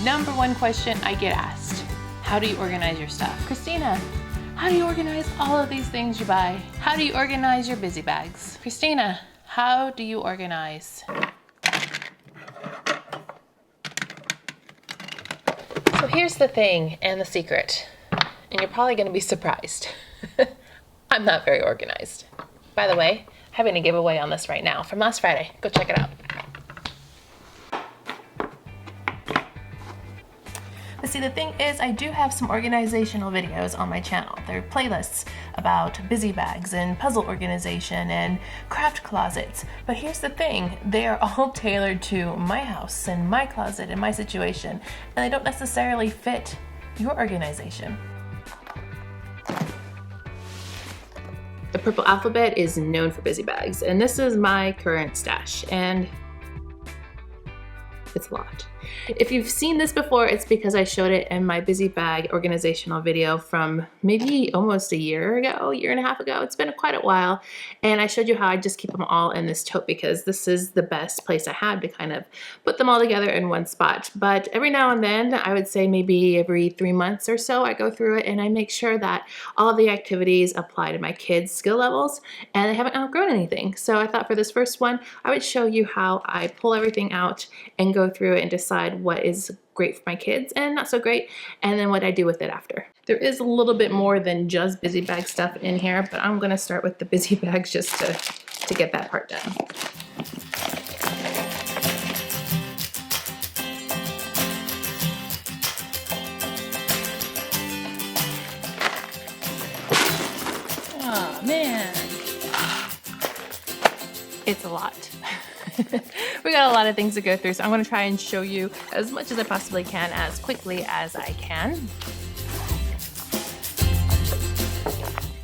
number one question I get asked. How do you organize your stuff? Christina, how do you organize all of these things you buy? How do you organize your busy bags? Christina, how do you organize? So here's the thing and the secret, and you're probably gonna be surprised. I'm not very organized. By the way, having a giveaway on this right now from last Friday. Go check it out. But see, the thing is, I do have some organizational videos on my channel. They're playlists about busy bags and puzzle organization and craft closets. But here's the thing, they are all tailored to my house and my closet and my situation, and they don't necessarily fit your organization. The purple alphabet is known for busy bags, and this is my current stash, and it's a lot. If you've seen this before, it's because I showed it in my busy bag organizational video from maybe almost a year ago, year and a half ago. It's been quite a while. And I showed you how I just keep them all in this tote because this is the best place I had to kind of put them all together in one spot. But every now and then, I would say maybe every 3 months or so, I go through it and I make sure that all of the activities apply to my kids' skill levels and they haven't outgrown anything. So I thought for this first one, I would show you how I pull everything out and go through it and decide what is great for my kids and not so great, and then what I do with it after. There is a little bit more than just busy bag stuff in here, but I'm gonna start with the busy bags just to get that part done. Oh man, it's a lot. We got a lot of things to go through, so I'm going to try and show you as much as I possibly can as quickly as I can.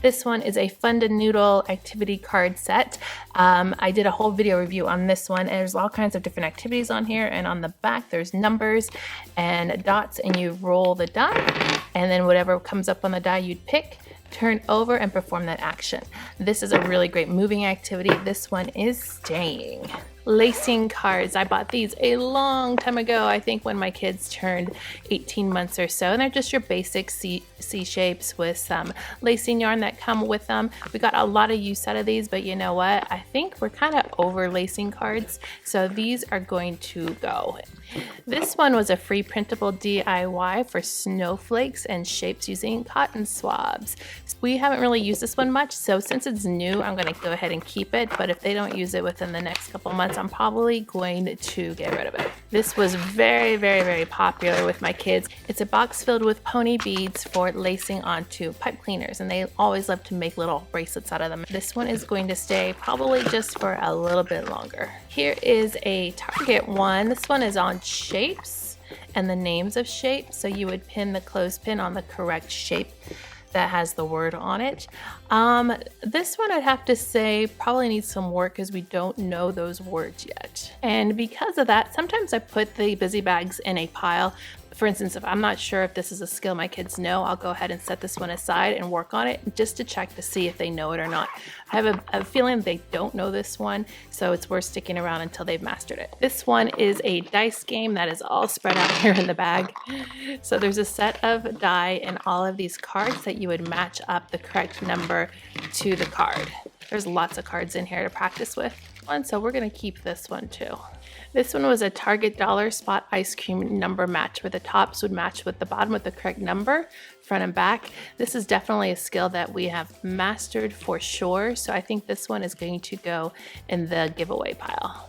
This one is a Fun to Noodle activity card set. I did a whole video review on this one, and there's all kinds of different activities on here, and on the back there's numbers and dots, and you roll the die, and then whatever comes up on the die you'd pick, turn over and perform that action. This is a really great moving activity. This one is staying. Lacing cards. I bought these a long time ago, I think when my kids turned 18 months or so, and they're just your basic C shapes with some lacing yarn that come with them. We got a lot of use out of these, but you know what? I think we're kind of over lacing cards, so these are going to go. This one was a free printable DIY for snowflakes and shapes using cotton swabs. We haven't really used this one much, so since it's new, I'm going to go ahead and keep it, but if they don't use it within the next couple months, I'm probably going to get rid of it. This was very, very, very popular with my kids. It's a box filled with pony beads for lacing onto pipe cleaners, and they always love to make little bracelets out of them. This one is going to stay probably just for a little bit longer. Here is a Target one. This one is on shapes and the names of shapes, so you would pin the clothespin on the correct shape that has the word on it. This one I'd have to say probably needs some work because we don't know those words yet. And because of that, sometimes I put the busy bags in a pile. For instance, if I'm not sure if this is a skill my kids know, I'll go ahead and set this one aside and work on it just to check to see if they know it or not. I have a feeling they don't know this one, so it's worth sticking around until they've mastered it. This one is a dice game that is all spread out here in the bag. So there's a set of die and all of these cards that you would match up the correct number to the card. There's lots of cards in here to practice with. And so we're gonna keep this one too. This one was a Target dollar spot ice cream number match where the tops would match with the bottom with the correct number, front and back. This is definitely a skill that we have mastered for sure, so I think this one is going to go in the giveaway pile.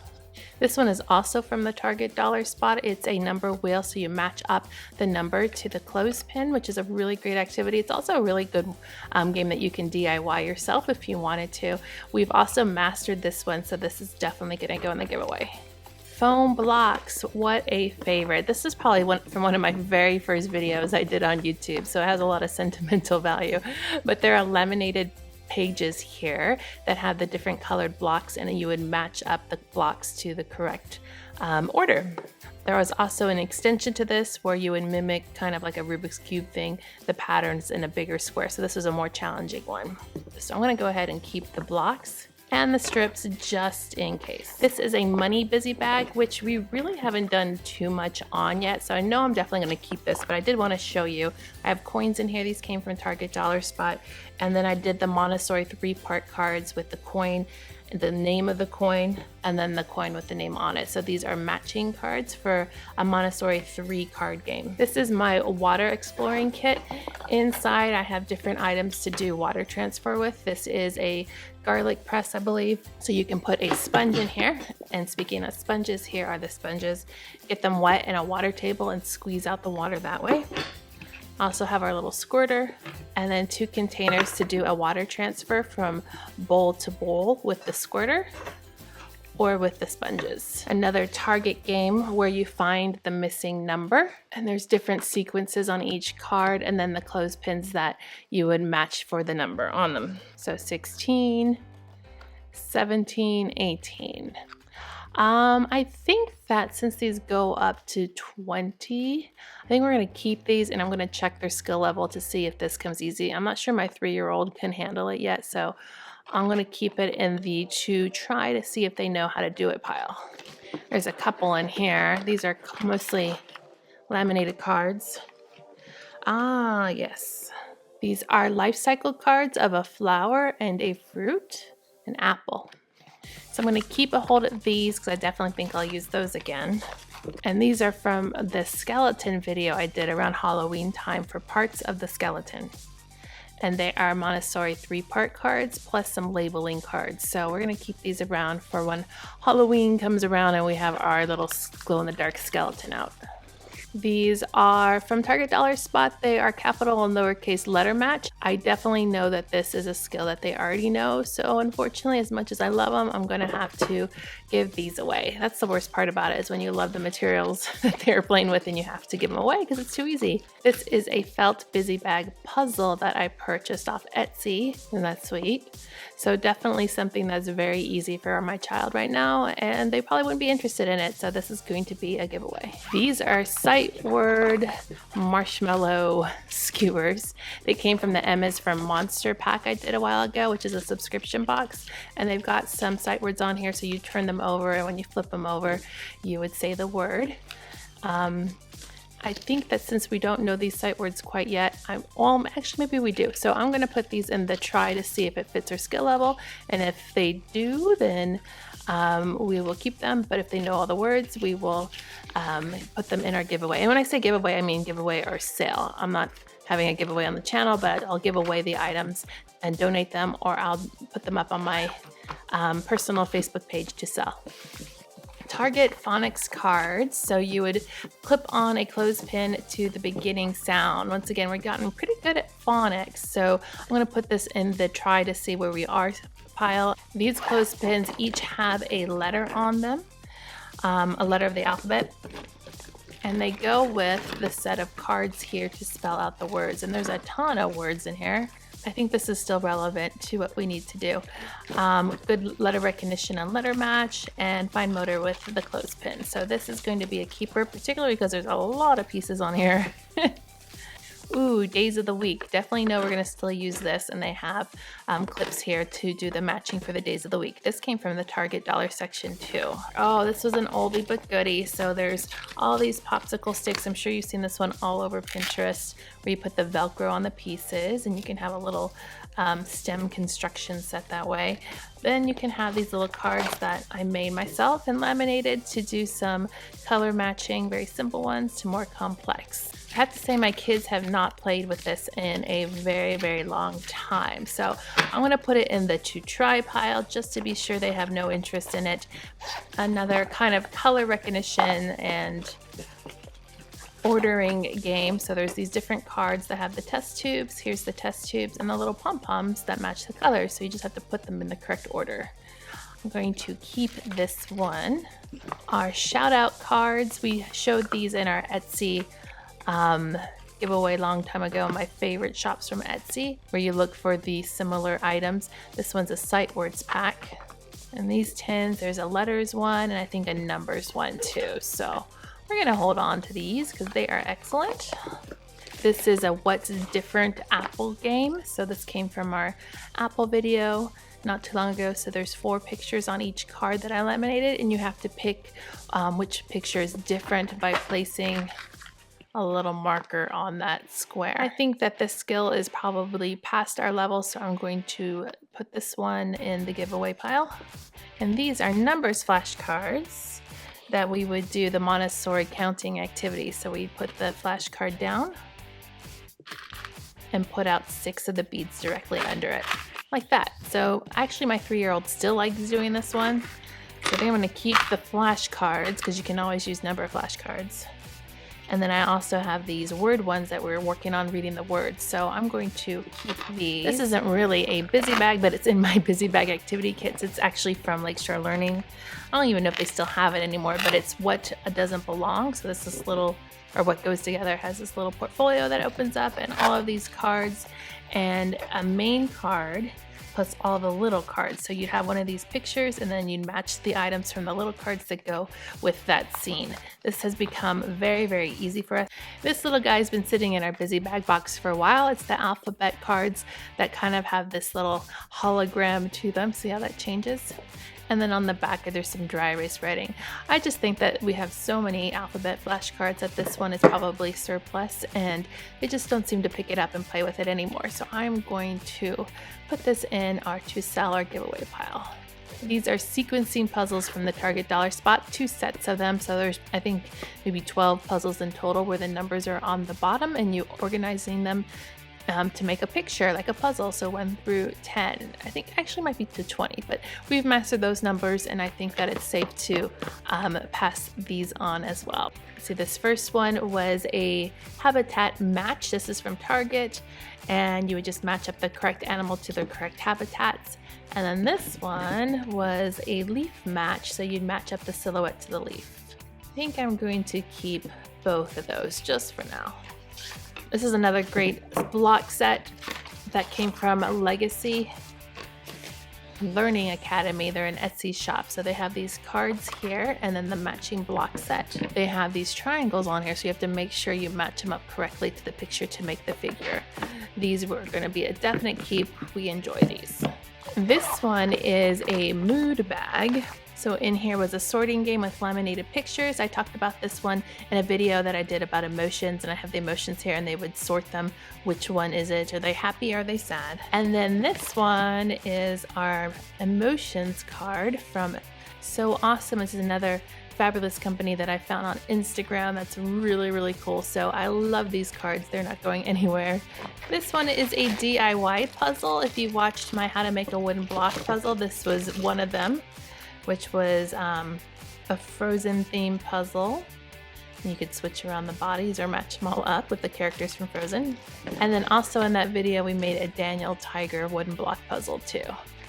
This one is also from the Target dollar spot. It's a number wheel, so you match up the number to the clothespin, which is a really great activity. It's also a really good game that you can DIY yourself if you wanted to. We've also mastered this one, so this is definitely gonna go in the giveaway. Foam blocks, what a favorite. This is probably from one of my very first videos I did on YouTube, so it has a lot of sentimental value. But there are laminated pages here that have the different colored blocks, and you would match up the blocks to the correct order. There was also an extension to this where you would mimic kind of like a Rubik's Cube thing, the patterns in a bigger square. So this was a more challenging one. So I'm gonna go ahead and keep the blocks and the strips just in case. This is a money busy bag, which we really haven't done too much on yet, so I know I'm definitely going to keep this, but I did want to show you. I have coins in here. These came from Target Dollar Spot, and then I did the Montessori 3-part cards with the coin, the name of the coin, and then the coin with the name on it. So these are matching cards for a Montessori 3-card game. This is my water exploring kit. Inside I have different items to do water transfer with. This is a garlic press, I believe. So you can put a sponge in here. And speaking of sponges, here are the sponges. Get them wet in a water table and squeeze out the water that way. Also have our little squirter, and then 2 containers to do a water transfer from bowl to bowl with the squirter or with the sponges. Another Target game where you find the missing number, and there's different sequences on each card, and then the clothespins that you would match for the number on them. So 16, 17, 18. I think that since these go up to 20, I think we're going to keep these, and I'm going to check their skill level to see if this comes easy. I'm not sure my 3-year-old can handle it yet, so I'm going to keep it in the to try to see if they know how to do it pile. There's a couple in here. These are mostly laminated cards. Ah, yes. These are life cycle cards of a flower and a fruit, an apple. So I'm going to keep a hold of these because I definitely think I'll use those again. And these are from the skeleton video I did around Halloween time for parts of the skeleton. And they are Montessori 3-part cards plus some labeling cards. So we're going to keep these around for when Halloween comes around and we have our little glow-in-the-dark skeleton out. These are from Target Dollar Spot. They are capital and lowercase letter match. I definitely know that this is a skill that they already know. So unfortunately, as much as I love them, I'm going to have to give these away. That's the worst part about it, is when you love the materials that they're playing with and you have to give them away because it's too easy. This is a felt busy bag puzzle that I purchased off Etsy. Isn't that sweet? So definitely something that's very easy for my child right now, and they probably wouldn't be interested in it. So this is going to be a giveaway. These are sight word marshmallow skewers. They came from the Emma's from Monster pack I did a while ago, which is a subscription box, and they've got some sight words on here, so you turn them over, and when you flip them over you would say the word. I think that since we don't know these sight words quite yet, actually maybe we do. So I'm going to put these in the try to see if it fits our skill level, and if they do, then we will keep them. But if they know all the words, we will put them in our giveaway. And when I say giveaway, I mean giveaway or sale. I'm not having a giveaway on the channel, but I'll give away the items and donate them, or I'll put them up on my personal Facebook page to sell. Target phonics cards. So you would clip on a clothespin to the beginning sound. Once again, we've gotten pretty good at phonics, so I'm going to put this in the try to see where we are pile. These clothespins each have a letter on them, a letter of the alphabet, and they go with the set of cards here to spell out the words. And there's a ton of words in here. I think this is still relevant to what we need to do. Good letter recognition and letter match, and fine motor with the clothespin. So this is going to be a keeper, particularly because there's a lot of pieces on here. Ooh, days of the week. Definitely know we're going to still use this, and they have clips here to do the matching for the days of the week. This came from the Target dollar section too. Oh, this was an oldie but goodie. So there's all these popsicle sticks. I'm sure you've seen this one all over Pinterest, where you put the Velcro on the pieces, and you can have a little stem construction set that way. Then you can have these little cards that I made myself and laminated to do some color matching, very simple ones to more complex. I have to say my kids have not played with this in a very, very long time. So I'm going to put it in the to try pile just to be sure they have no interest in it. Another kind of color recognition and ordering game. So there's these different cards that have the test tubes. Here's the test tubes and the little pom-poms that match the colors. So you just have to put them in the correct order. I'm going to keep this one. Our shout out cards, we showed these in our Etsy giveaway long time ago. My favorite shops from Etsy, where you look for the similar items. This one's a sight words pack, and these tins, there's a letters one and I think a numbers one too. So we're gonna hold on to these because they are excellent. This is a what's different apple game. So this came from our Apple video. not too long ago. So there's 4 pictures on each card that I laminated, and you have to pick which picture is different by placing a little marker on that square. I think that this skill is probably past our level, so I'm going to put this one in the giveaway pile. And these are numbers flashcards that we would do the Montessori counting activity. So we put the flashcard down and put out 6 of the beads directly under it, like that. So actually my 3-year-old still likes doing this one. So I think I'm gonna keep the flashcards because you can always use number flashcards. And then I also have these word ones that we're working on reading the words. So I'm going to keep these. This isn't really a busy bag, but it's in my busy bag activity kits. It's actually from Lakeshore Learning. I don't even know if they still have it anymore, but it's what doesn't belong. So this is little, or what goes together, has this little portfolio that opens up and all of these cards and a main card plus all the little cards. So you'd have one of these pictures and then you'd match the items from the little cards that go with that scene. This has become very, very easy for us. This little guy's been sitting in our busy bag box for a while. It's the alphabet cards that kind of have this little hologram to them. See how that changes? And then on the back there's some dry erase writing. I just think that we have so many alphabet flashcards that this one is probably surplus and they just don't seem to pick it up and play with it anymore. So I'm going to put this in our to sell or giveaway pile. These are sequencing puzzles from the Target dollar spot, 2 sets of them. So there's, I think, maybe 12 puzzles in total where the numbers are on the bottom and you organizing them to make a picture like a puzzle. So 1 through 10, I think actually might be to 20, but we've mastered those numbers and I think that it's safe to pass these on as well. See, this first one was a habitat match. This is from Target and you would just match up the correct animal to the correct habitats. And then this one was a leaf match. So you'd match up the silhouette to the leaf. I think I'm going to keep both of those just for now. This is another great block set that came from Legacy Learning Academy. They're an Etsy shop. So they have these cards here and then the matching block set. They have these triangles on here, so you have to make sure you match them up correctly to the picture to make the figure. These were going to be a definite keep. We enjoy these. This one is a mood bag. So in here was a sorting game with laminated pictures. I talked about this one in a video that I did about emotions, and I have the emotions here and they would sort them. Which one is it? Are they happy? Are they sad? And then this one is our emotions card from So Awesome. This is another fabulous company that I found on Instagram that's really, really cool. So I love these cards. They're not going anywhere. This one is a DIY puzzle. If you watched my How to Make a Wooden Block puzzle, this was one of them, which was a Frozen themed puzzle. You could switch around the bodies or match them all up with the characters from Frozen. And then also in that video, we made a Daniel Tiger wooden block puzzle too.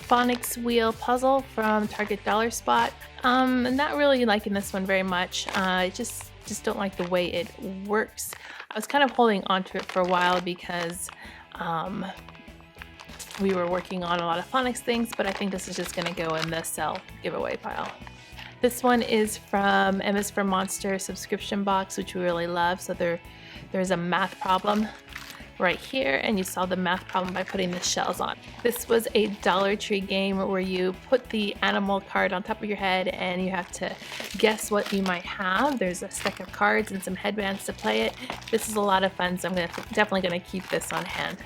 Phonics wheel puzzle from Target dollar spot. Not really liking this one very much. I just don't like the way it works. I was kind of holding on to it for a while because we were working on a lot of phonics things, but I think this is just going to go in the sell giveaway pile. This one is from M is for Monster subscription box, which we really love. So there's a math problem right here, and you solve the math problem by putting the shells on. This was a Dollar Tree game where you put the animal card on top of your head and you have to guess what you might have. There's a stack of cards and some headbands to play it. This is a lot of fun, so I'm definitely gonna keep this on hand.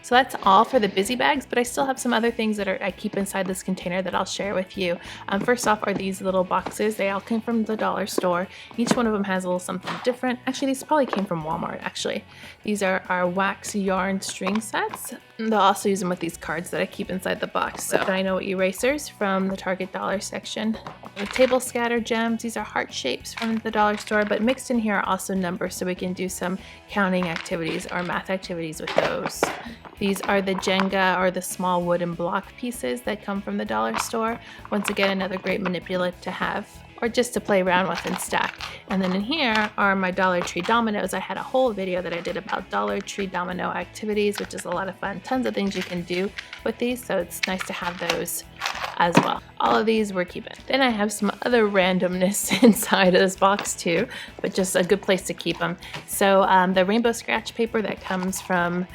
So that's all for the busy bags, but I still have some other things that I keep inside this container that I'll share with you. First off are these little boxes. They all came from the dollar store. Each one of them has a little something different. Actually, these probably came from Walmart, actually. These are our wax yarn string sets. They'll also use them with these cards that I keep inside the box. So Dino erasers from the Target dollar section. The table scatter gems. These are heart shapes from the dollar store, but mixed in here are also numbers, so we can do some counting activities or math activities with those. These are the Jenga or the small wooden block pieces that come from the dollar store. Once again, another great manipulative to have or just to play around with and stack. And then in here are my Dollar Tree dominoes. I had a whole video that I did about Dollar Tree domino activities, which is a lot of fun. Tons of things you can do with these, so it's nice to have those as well. All of these we're keeping. Then I have some other randomness inside of this box too, but just a good place to keep them. So the rainbow scratch paper that comes from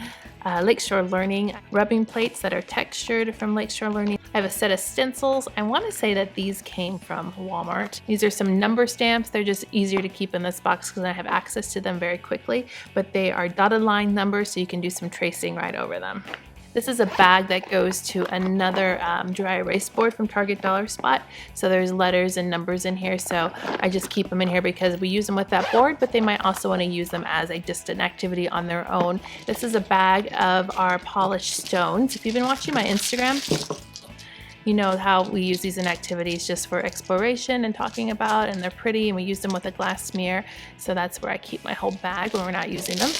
Lakeshore Learning, rubbing plates that are textured from Lakeshore Learning, I have a set of stencils. I want to say that these came from Walmart. These are some number stamps. They're just easier to keep in this box because I have access to them very quickly, but they are dotted line numbers so you can do some tracing right over them. This is a bag that goes to another dry erase board from Target Dollar Spot. So there's letters and numbers in here. So I just keep them in here because we use them with that board, but they might also want to use them as just an activity on their own. This is a bag of our polished stones. If you've been watching my Instagram, you know how we use these in activities just for exploration and talking about, and they're pretty, and we use them with a glass mirror. So that's where I keep my whole bag when we're not using them.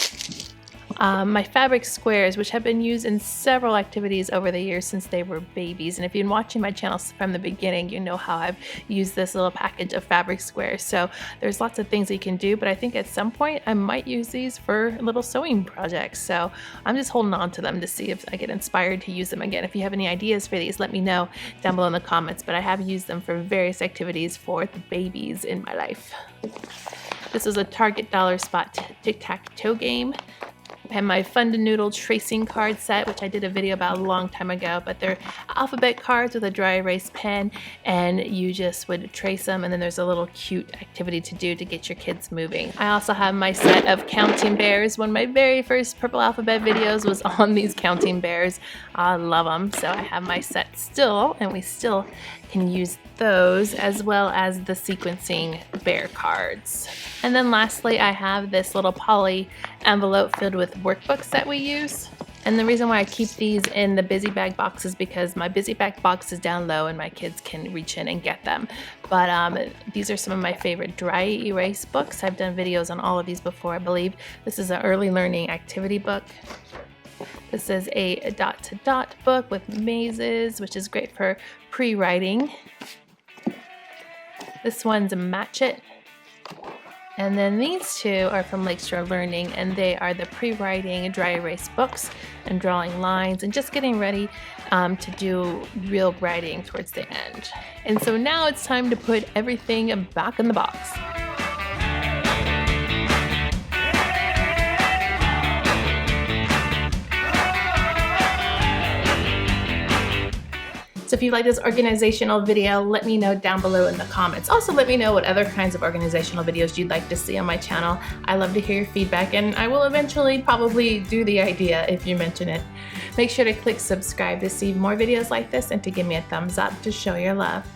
My fabric squares, which have been used in several activities over the years since they were babies. And if you've been watching my channel from the beginning, you know how I've used this little package of fabric squares. So there's lots of things that you can do, but I think at some point I might use these for little sewing projects. So I'm just holding on to them to see if I get inspired to use them again. If you have any ideas for these, let me know down below in the comments, but I have used them for various activities for the babies in my life. This is a Target Dollar Spot tic-tac-toe game. I have my Fun to Noodle tracing card set, which I did a video about a long time ago, but they're alphabet cards with a dry erase pen, and you just would trace them, and then there's a little cute activity to do to get your kids moving. I also have my set of counting bears. One of my very first Purple Alphabet videos was on these counting bears. I love them, so I have my set still, and we still can use those, as well as the sequencing bear cards. And then lastly, I have this little poly envelope filled with workbooks that we use. And the reason why I keep these in the busy bag box is because my busy bag box is down low and my kids can reach in and get them. But these are some of my favorite dry erase books. I've done videos on all of these before, I believe. This is an early learning activity book. This is a dot-to-dot book with mazes, which is great for pre-writing. This one's a Match It. And then these two are from Lakeshore Learning, and they are the pre-writing dry erase books and drawing lines and just getting ready to do real writing towards the end. And so now it's time to put everything back in the box. So if you like this organizational video, let me know down below in the comments. Also, let me know what other kinds of organizational videos you'd like to see on my channel. I love to hear your feedback, and I will eventually probably do the idea if you mention it. Make sure to click subscribe to see more videos like this and to give me a thumbs up to show your love.